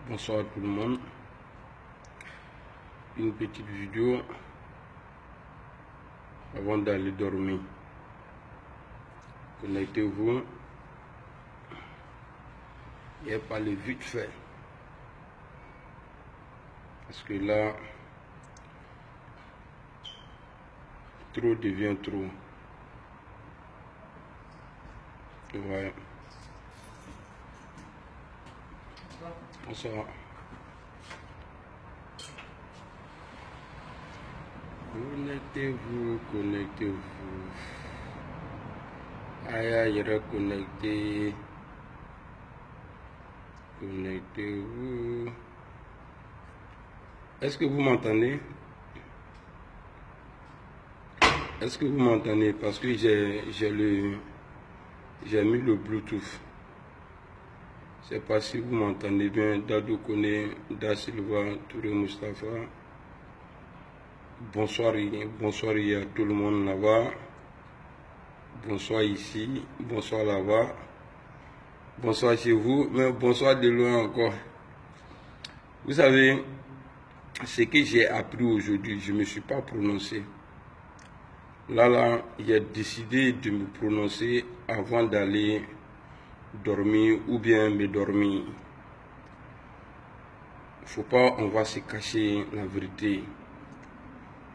Bonsoir à tout le monde. Une petite vidéo avant d'aller dormir. Connectez-vous et parlez vite fait. Parce que là, trop devient trop. Ouais. Bonsoir. Connectez-vous, connectez-vous. Aïe, reconnectez. Connectez-vous. Est-ce que vous m'entendez? Est-ce que vous m'entendez? Parce que j'ai mis le Bluetooth. Je ne sais pas si vous m'entendez bien. Dadou Kone, Da Silva, Touré Mustafa. Bonsoir à tout le monde là-bas. Bonsoir ici. Bonsoir là-bas. Bonsoir chez vous. Mais bonsoir de loin encore. Vous savez, ce que j'ai appris aujourd'hui, je ne me suis pas prononcé. Là, j'ai décidé de me prononcer avant d'aller dormir ou bien me dormir. Il ne faut pas, on va se cacher la vérité.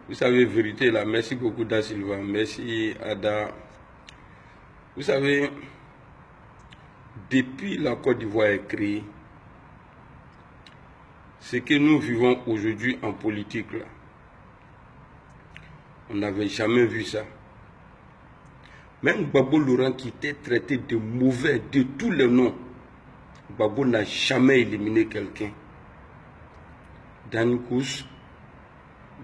Vous savez, vérité là, merci beaucoup Da Silva, merci Ada. Vous savez, depuis la Côte d'Ivoire est créée, ce que nous vivons aujourd'hui en politique là, on n'avait jamais vu ça. Même Gbagbo Laurent qui était traité de mauvais de tous les noms, Gbagbo n'a jamais éliminé quelqu'un. Dans une course,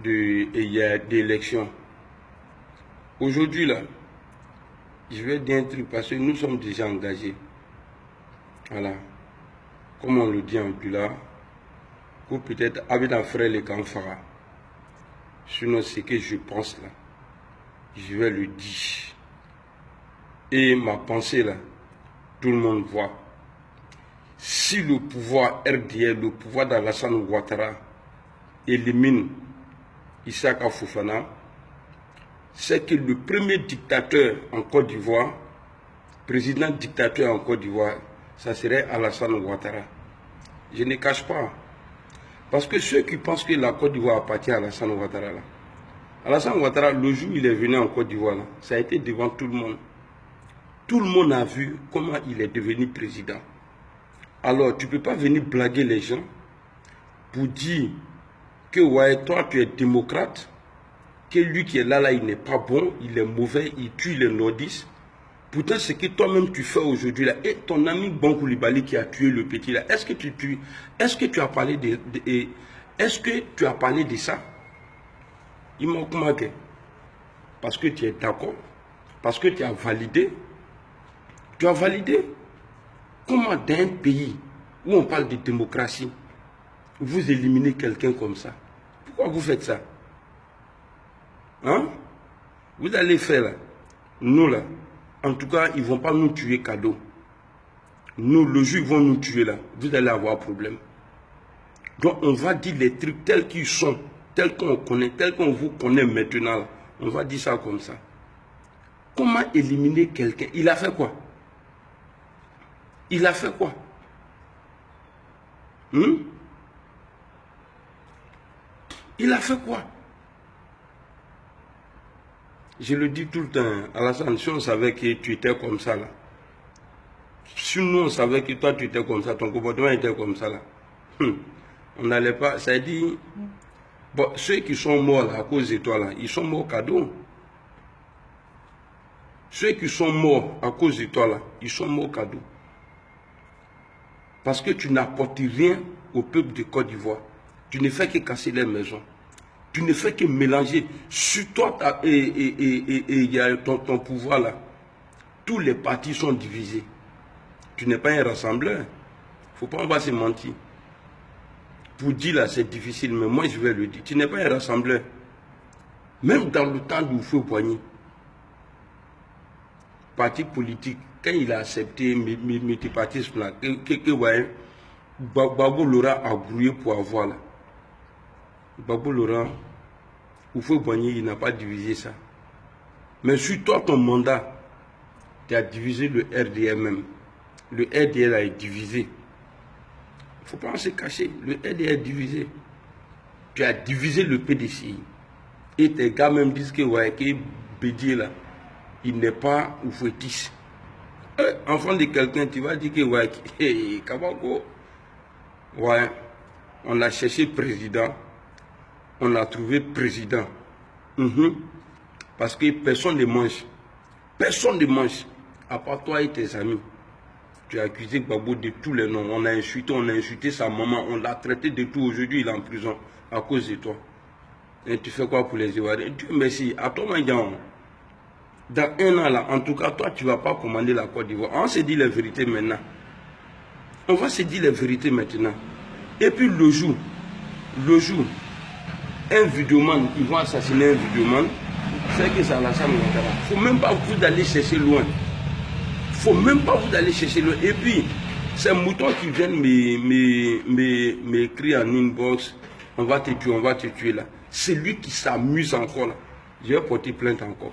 il y a des élections. Aujourd'hui là, je vais dire un truc parce que nous sommes déjà engagés. Voilà. Comme on le dit en Gula, ou peut-être avec un frère les Kamfara. Sinon, ce que je pense là, je vais le dire. Et ma pensée là, tout le monde voit. Si le pouvoir RDL, le pouvoir d'Alassane Ouattara, élimine Issaka Fofana, c'est que le premier dictateur en Côte d'Ivoire, président dictateur en Côte d'Ivoire, ça serait Alassane Ouattara. Je ne cache pas. Parce que ceux qui pensent que la Côte d'Ivoire appartient à Alassane Ouattara, là, Alassane Ouattara, le jour où il est venu en Côte d'Ivoire, ça a été devant tout le monde. Tout le monde a vu comment il est devenu président. Alors, tu ne peux pas venir blaguer les gens pour dire que ouais, toi, tu es démocrate, que lui qui est là, il n'est pas bon, il est mauvais, il tue les nordistes. Pourtant, ce que toi-même tu fais aujourd'hui là, et ton ami Bon Koulibaly qui a tué le petit là, est-ce que tu as parlé de ça? Il m'a manqué. Parce que tu es d'accord, parce que tu as validé. Tu as validé. Comment dans un pays où on parle de démocratie, vous éliminez quelqu'un comme ça? Pourquoi vous faites ça? Hein? Vous allez faire là. Nous là. En tout cas, ils ne vont pas nous tuer cadeau. Nous, le jour où ils vont nous tuer là, vous allez avoir problème. Donc on va dire les trucs tels qu'ils sont, tels qu'on connaît, tels qu'on vous connaît maintenant. Là. On va dire ça comme ça. Comment éliminer quelqu'un? Il a fait quoi? Il a fait quoi? Il a fait quoi? Je le dis tout le temps, Alassane, si on savait que tu étais comme ça là, si nous on savait que toi tu étais comme ça, ton comportement était comme ça là, on n'allait pas, ça dit, bon, ceux qui sont morts là, à cause de toi là, ils sont morts cadeau. Ceux qui sont morts à cause de toi là, ils sont morts cadeau. Parce que tu n'apportes rien au peuple de Côte d'Ivoire. Tu ne fais que casser les maisons. Tu ne fais que mélanger. Sur toi et ton pouvoir là, tous les partis sont divisés. Tu n'es pas un rassembleur. Il ne faut pas, on va se mentir. Pour dire là, c'est difficile, mais moi je vais le dire. Tu n'es pas un rassembleur. Même dans le temps du feu Poigny, parti politique, quand il a accepté multipartisme là, Gbagbo Laurent a grouillé pour avoir là. Gbagbo Laurent, Oufoué Boigny, il n'a pas divisé ça. Mais sur toi, ton mandat, tu as divisé le RDR même. Le RDR a été divisé. Il ne faut pas se cacher. Le RDR est divisé. Tu as divisé le PDCI. Et tes gars même disent que ouais, Bédier là, il n'est pas oufouetiste. Enfant de quelqu'un, tu vas dire que ouais, Kabako, ouais, on a cherché président, on a trouvé président. Parce que personne ne mange. Personne ne mange. À part toi et tes amis. Tu as accusé Gbagbo de tous les noms. On a insulté sa maman, on l'a traité de tout. Aujourd'hui, il est en prison à cause de toi. Et tu fais quoi pour les Ivoiriens? Dieu merci. À toi, Mandian. Dans un an là, en tout cas, toi, tu ne vas pas commander la Côte d'Ivoire. On se dit la vérité maintenant. On va se dire la vérité maintenant. Et puis le jour, un vidéoman, ils vont assassiner un vidéoman, c'est que ça la salle. Il ne faut même pas vous aller chercher loin. Il ne faut même pas vous aller chercher loin. Et puis, ces moutons qui viennent m'écrire en inbox, on va te tuer là. C'est lui qui s'amuse encore là. Je vais porter plainte encore.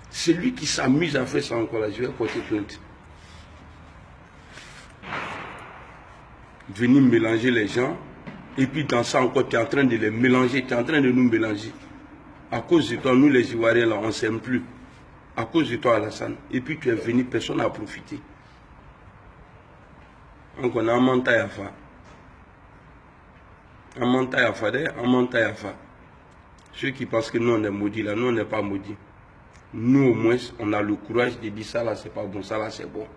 C'est lui qui s'amuse à faire ça encore là. Je vais porter plainte. Venir mélanger les gens. Et puis dans ça encore, tu es en train de les mélanger. Tu es en train de nous mélanger. À cause de toi, nous les Ivoiriens là, on ne s'aime plus. À cause de toi, Alassane. Et puis tu es venu, personne n'a profité. Donc on a un mental à faire. Un mental à faire, un mental à faire. Ceux qui pensent que nous on est maudits là, nous on n'est pas maudits. Nous au moins, on a le courage de dire ça là c'est pas bon, ça là c'est bon.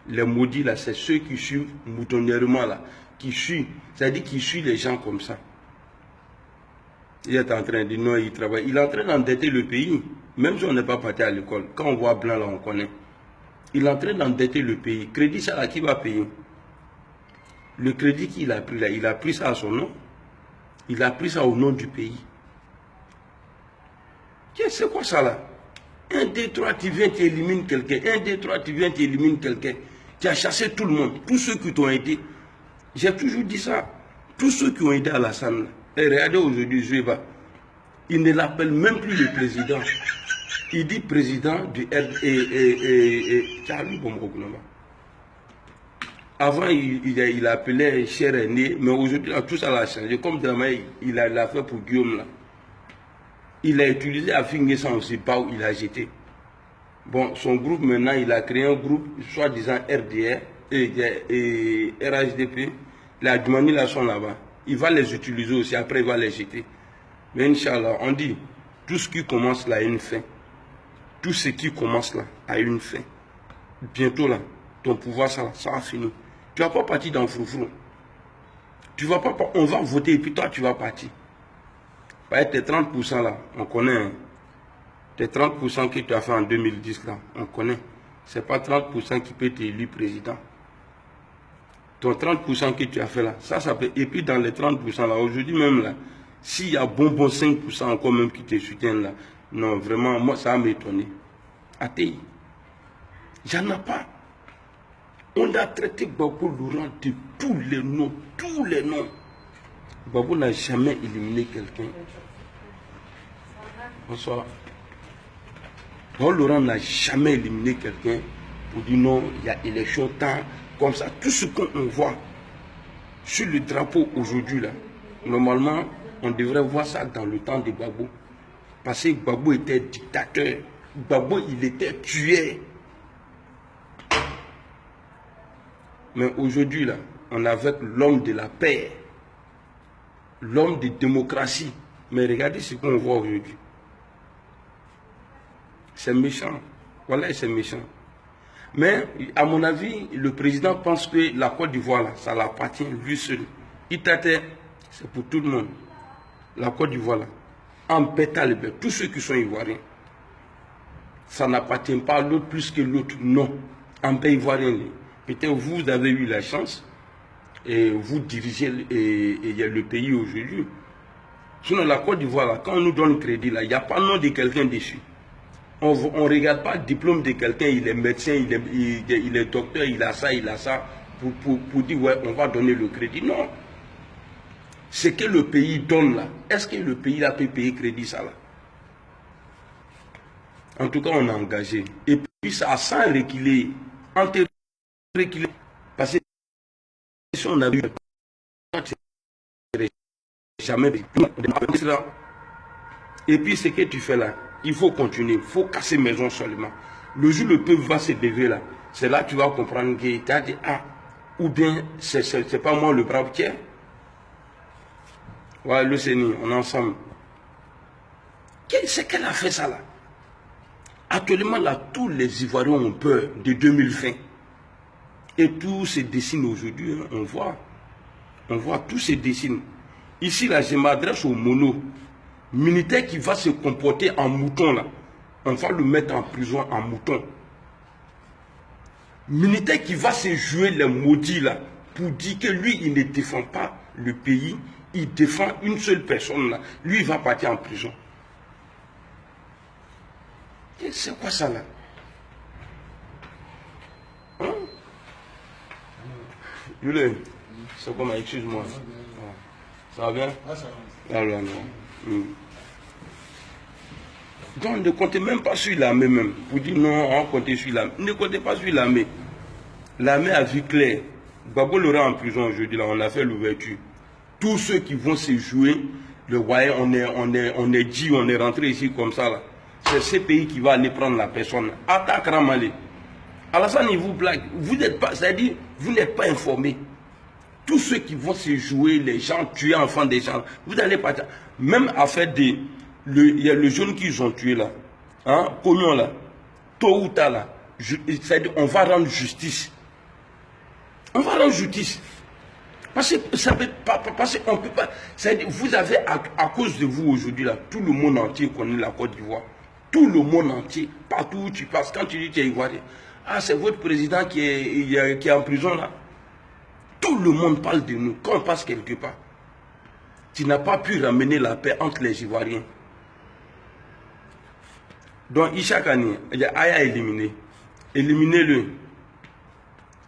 Les maudits là, c'est ceux qui suivent moutonnièrement là, qui suivent, c'est-à-dire qui suivent les gens comme ça. Il est en train de dire non, il travaille. Il est en train d'endetter le pays, même si on n'est pas parti à l'école. Quand on voit blanc là, on connaît. Il est en train d'endetter le pays. Crédit ça là, qui va payer? Le crédit qu'il a pris là, il a pris ça à son nom. Il a pris ça au nom du pays. C'est quoi ça là? 1, 2, 3, tu viens, tu élimines quelqu'un. 1, 2, 3, tu viens, tu élimines quelqu'un. Tu as chassé tout le monde, tous ceux qui t'ont aidé. J'ai toujours dit ça. Tous ceux qui ont aidé Alassane. Et regardez aujourd'hui, Zoueba. Il ne l'appelle même plus le président. Il dit président du Avant, il appelait cher aîné, mais aujourd'hui, tout ça l'a changé. Comme Dramay, il l'a fait pour Guillaume là. Il a utilisé à Finguessan aussi, pas où il a jeté. Bon, son groupe maintenant, il a créé un groupe, soi-disant RDR et RHDP. Les Adjumani là sont là-bas. Il va les utiliser aussi, après il va les jeter. Mais Inch'Allah, on dit, tout ce qui commence là a une fin. Tout ce qui commence là a une fin. Bientôt là, ton pouvoir, ça va finir. Tu ne vas pas partir dans le froufrou. Tu vas pas, on va voter et puis toi, tu vas partir. Tes 30% là, on connaît. Hein. Tes 30% que tu as fait en 2010 là, on connaît. Ce n'est pas 30% qui peut t'élire président. Ton 30% que tu as fait là, ça peut. Et puis dans les 30% là, aujourd'hui même là, s'il y a bon 5% encore même qui te soutiennent là, non, vraiment, moi ça va m'étonner. Athée, il n'y en a pas. On a traité Gbagbo Laurent de tous les noms, tous les noms. Gbagbo n'a jamais éliminé quelqu'un. Bonsoir. Gbagbo Laurent n'a jamais éliminé quelqu'un pour dire non, il y a élection temps, comme ça. Tout ce qu'on voit sur le drapeau aujourd'hui, là, normalement, on devrait voir ça dans le temps de Gbagbo. Parce que Gbagbo était dictateur. Gbagbo, il était tué. Mais aujourd'hui, là, on est avec l'homme de la paix. L'homme de démocratie. Mais regardez ce qu'on voit aujourd'hui. C'est méchant. Voilà, c'est méchant. Mais, à mon avis, le président pense que la Côte d'Ivoire, là, ça l'appartient lui seul. Itate, c'est pour tout le monde. La Côte d'Ivoire, là, en pétale, tous ceux qui sont ivoiriens, ça n'appartient pas à l'autre plus que l'autre. Non. En paix ivoirien, peut-être vous avez eu la chance et vous dirigez le pays aujourd'hui. Sinon, la Côte d'Ivoire, là, quand on nous donne crédit, là, il n'y a pas le nom de quelqu'un dessus. On ne regarde pas le diplôme de quelqu'un, il est médecin, il est docteur, il a ça, il a ça. pour dire, ouais, on va donner le crédit. Non. Ce que le pays donne là, est-ce que le pays là peut payer crédit ça là? En tout cas, on a engagé. Et puis ça, sans reculer, reculer, parce que si on a vu, jamais. Et puis ce que tu fais là, il faut continuer, il faut casser maison seulement. Le jour où le peuple va se lever là, c'est là que tu vas comprendre que tu as dit, ah, ou bien c'est pas moi le brave tiers. Ouais, le Seigneur, on est ensemble. C'est qu'elle a fait ça là. Actuellement là, tous les Ivoiriens ont peur de 2020. Et tout se dessine aujourd'hui, hein, on voit, tout se dessine. Ici là, je m'adresse au mono. Militaire qui va se comporter en mouton là, on va le mettre en prison en mouton. Militaire qui va se jouer les maudits là, pour dire que lui, il ne défend pas le pays, il défend une seule personne là. Lui, il va partir en prison. C'est quoi ça là? Hein? Julien, c'est comment? Excuse-moi. Ça va bien? Ah, ça va. Alors, non. Donc, ne comptez même pas sur l'armée même. Vous dites non, on compte sur l'armée. Ne comptez pas sur l'armée. L'armée a vu clair. Gbagbo l'aura en prison aujourd'hui, là, on a fait l'ouverture. Tous ceux qui vont se jouer, le voyez, on est dit, on est rentré ici comme ça là. C'est ce pays qui va aller prendre la personne. Attaque Ramalé. Alassane, il vous blague. Vous n'êtes pas, c'est-à-dire, vous n'êtes pas informé. Tous ceux qui vont se jouer, les gens, tuer enfants des gens, vous allez partir. Même à faire des. Il y a le jeune qu'ils ont tué là. Hein, Cognon là. Tôt ou tard là. C'est-à-dire, on va rendre justice. On va rendre justice. Parce que ça peut pas, parce qu'on peut pas. C'est-à-dire, vous avez, à cause de vous aujourd'hui là, tout le monde entier connaît la Côte d'Ivoire. Tout le monde entier, partout où tu passes, quand tu dis que tu es Ivoirien, ah, c'est votre président qui est en prison là. Tout le monde parle de nous. Quand on passe quelque part, tu n'as pas pu ramener la paix entre les Ivoiriens. Donc, Ishakani, il y a Aya éliminé. Éliminez-le.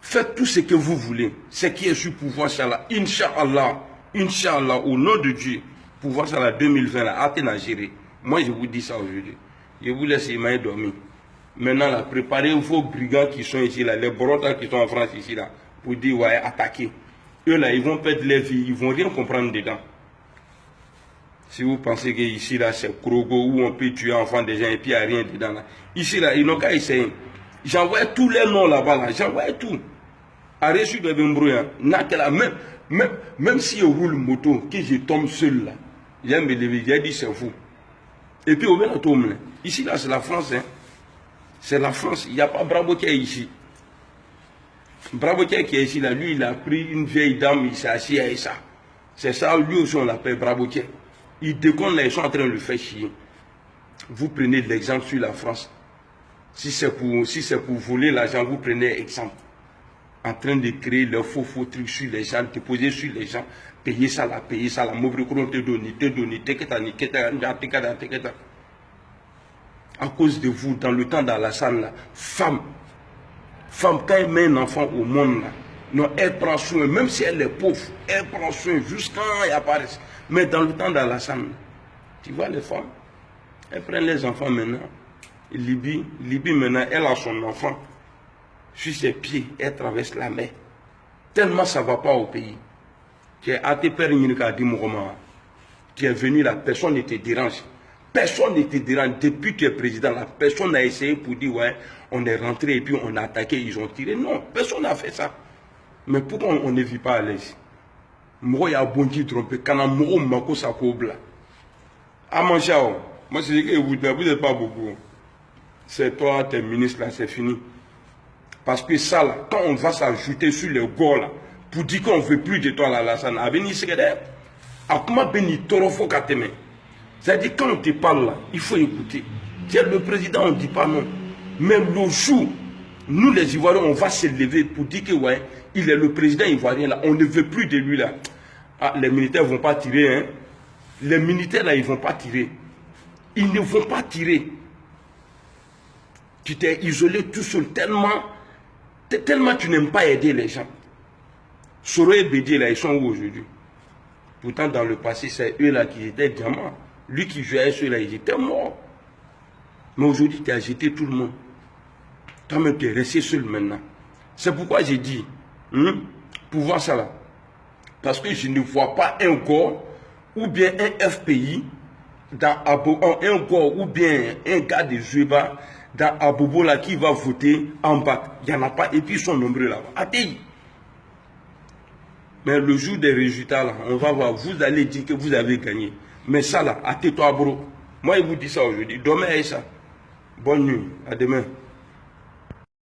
Faites tout ce que vous voulez. Ce qui est sur pouvoir, Inch'Allah. Inch'Allah. Inch'Allah, au nom de Dieu. Pouvoir, Inch'Allah, 2020, là, Athènes à gérer. Moi, je vous dis ça aujourd'hui. Je vous laisse Imaï dormir. Maintenant, là, préparez vos brigands qui sont ici, là, les brotas qui sont en France ici, là, pour dire, ouais, attaquer. Eux, là, ils vont perdre leur vie, ils ne vont rien comprendre dedans. Si vous pensez que ici, là, c'est Krogo, où on peut tuer enfants des gens et puis il n'y a rien dedans, là. Ici, là, ils n'ont qu'à essayer. J'envoie tous les noms là-bas, là, j'envoie tout. À reçu de Bembrouillant, même si je roule moto, que je tombe seul, là, j'ai me lever, j'ai dit, c'est vous. Et puis, au moins, ici, là, c'est la France, hein. C'est la France. Il n'y a pas Bravo qui est ici. Bravo qui est ici, là, lui, il a pris une vieille dame, il s'est assis à ça. C'est ça, lui aussi, on l'appelle Bravo qui. Il déconne, là, ils sont en train de le faire chier. Vous prenez l'exemple sur la France. Si c'est pour voler l'argent, vous prenez exemple. En train de créer leurs faux trucs sur les gens, déposer sur les gens, payer ça, la mauvais courant te donner, à cause de vous, dans le temps d'Alassane, femme, quand elle met un enfant au monde, là, non, elle prend soin, même si elle est pauvre, elle prend soin jusqu'à quand elle apparaît. Mais dans le temps d'Alassane, tu vois les femmes, elles prennent les enfants maintenant. Libye maintenant, elle a son enfant. Sur ses pieds, elle traverse la mer. Tellement ça ne va pas au pays. Tu es à tes pères, tu es venu là, personne ne te dérange. Personne ne te dérange. Depuis que tu es président, là, personne n'a essayé pour dire, ouais, on est rentré et puis on a attaqué, ils ont tiré. Non, personne n'a fait ça. Mais pourquoi on ne vit pas à l'aise? Moi, il y a bon qui trompé. Quand on m'a mako sa kobla. À manger, moi, je dis que vous n'êtes pas beaucoup. C'est toi, tes ministres là, c'est fini. Parce que ça, là, quand on va s'ajouter sur les gars là, pour dire qu'on ne veut plus de toi, là, Alassane, à venir se dire, à comment béni torofo kateme. C'est-à-dire, quand on te parle là, il faut écouter. Tiens, le président, on ne dit pas non. Même le jour, nous les Ivoiriens, on va se lever pour dire que, ouais, il est le président ivoirien là, on ne veut plus de lui là. Ah, les militaires ne vont pas tirer, hein. Les militaires là, ils ne vont pas tirer. Ils ne vont pas tirer. Tu t'es isolé tout seul, tellement tu n'aimes pas aider les gens. Soro et Bédié, là, ils sont où aujourd'hui? Pourtant, dans le passé, c'est eux là qui étaient diamants. Lui qui jouait à ceux-là, ils étaient morts. Mais aujourd'hui, tu as jeté tout le monde. Toi-même, tu es resté seul maintenant. C'est pourquoi j'ai dit, pour voir ça là. Parce que je ne vois pas un corps ou bien un FPI dans un corps ou bien un gars de Jouéba dans Abobo là qui va voter en bas. Il n'y en a pas. Et puis ils sont nombreux là-bas. Attends. Mais le jour des résultats là, on va voir. Vous allez dire que vous avez gagné. Mais ça là, attends-toi bro. Moi je vous dis ça aujourd'hui. Demain et ça. Bonne nuit. À demain.